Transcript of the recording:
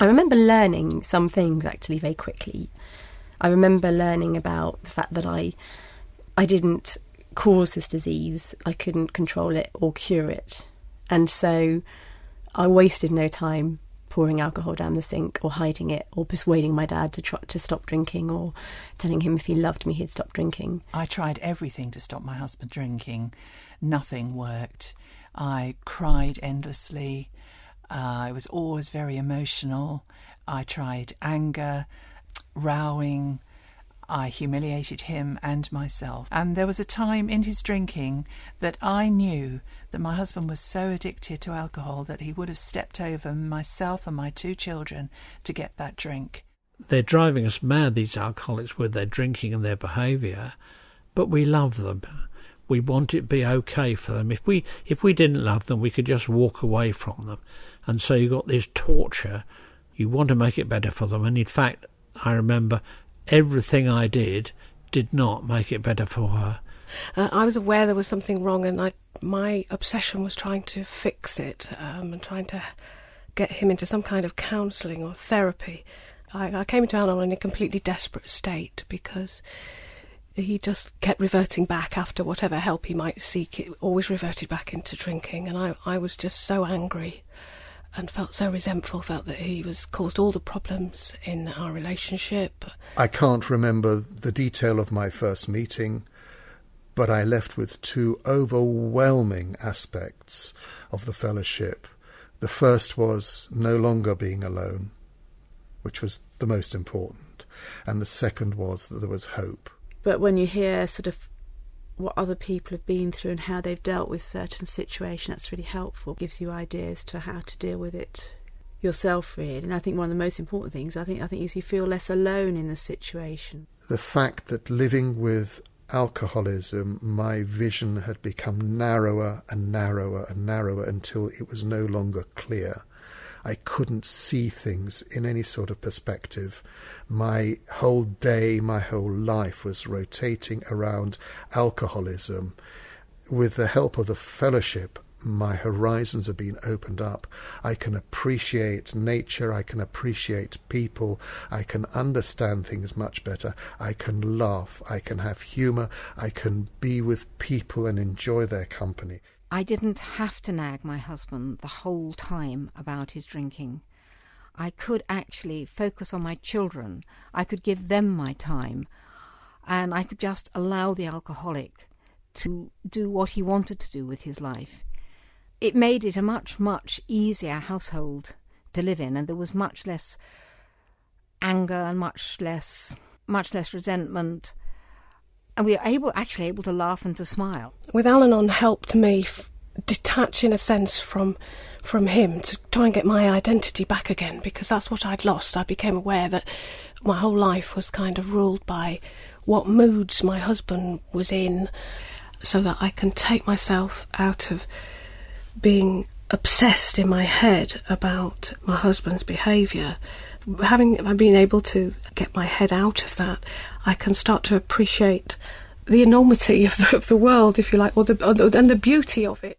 I remember learning some things actually very quickly. I remember learning about the fact that I didn't cause this disease, I couldn't control it or cure it. And so I wasted no time pouring alcohol down the sink or hiding it or persuading my dad to stop drinking or telling him if he loved me he'd stop drinking. I tried everything to stop my husband drinking. Nothing worked. I cried endlessly. I was always very emotional. I tried anger, rowing. I humiliated him and myself. And there was a time in his drinking that I knew that my husband was so addicted to alcohol that he would have stepped over myself and my 2 children to get that drink. They're driving us mad, these alcoholics, with their drinking and their behaviour, but we love them. We want it to be okay for them. If we didn't love them, we could just walk away from them. And so you've got this torture. You want to make it better for them. And in fact, I remember everything I did not make it better for her. I was aware there was something wrong, and my obsession was trying to fix it and trying to get him into some kind of counselling or therapy. I came into Al-Anon in a completely desperate state because he just kept reverting back after whatever help he might seek. It always reverted back into drinking, and I was just so angry and felt so resentful, felt that he caused all the problems in our relationship. I can't remember the detail of my first meeting, but I left with 2 overwhelming aspects of the fellowship. The first was no longer being alone, which was the most important, and the second was that there was hope. But when you hear sort of what other people have been through and how they've dealt with certain situations, that's really helpful. It gives you ideas to how to deal with it yourself, really. And I think one of the most important things, I think is you feel less alone in the situation. The fact that living with alcoholism, my vision had become narrower and narrower and narrower until it was no longer clear. I couldn't see things in any sort of perspective. My whole day, my whole life was rotating around alcoholism. With the help of the fellowship, my horizons have been opened up. I can appreciate nature, I can appreciate people, I can understand things much better, I can laugh, I can have humour, I can be with people and enjoy their company. I didn't have to nag my husband the whole time about his drinking. I could actually focus on my children. I could give them my time. And I could just allow the alcoholic to do what he wanted to do with his life. It made it a much, much easier household to live in, and there was much less anger and much less resentment. And we were actually able to laugh and to smile. With Al-Anon helped me detach, in a sense, from him, to try and get my identity back again, because that's what I'd lost. I became aware that my whole life was kind of ruled by what moods my husband was in, so that I can take myself out of being obsessed in my head about my husband's behaviour. Having been able to get my head out of that, I can start to appreciate the enormity of the world, if you like, and the beauty of it.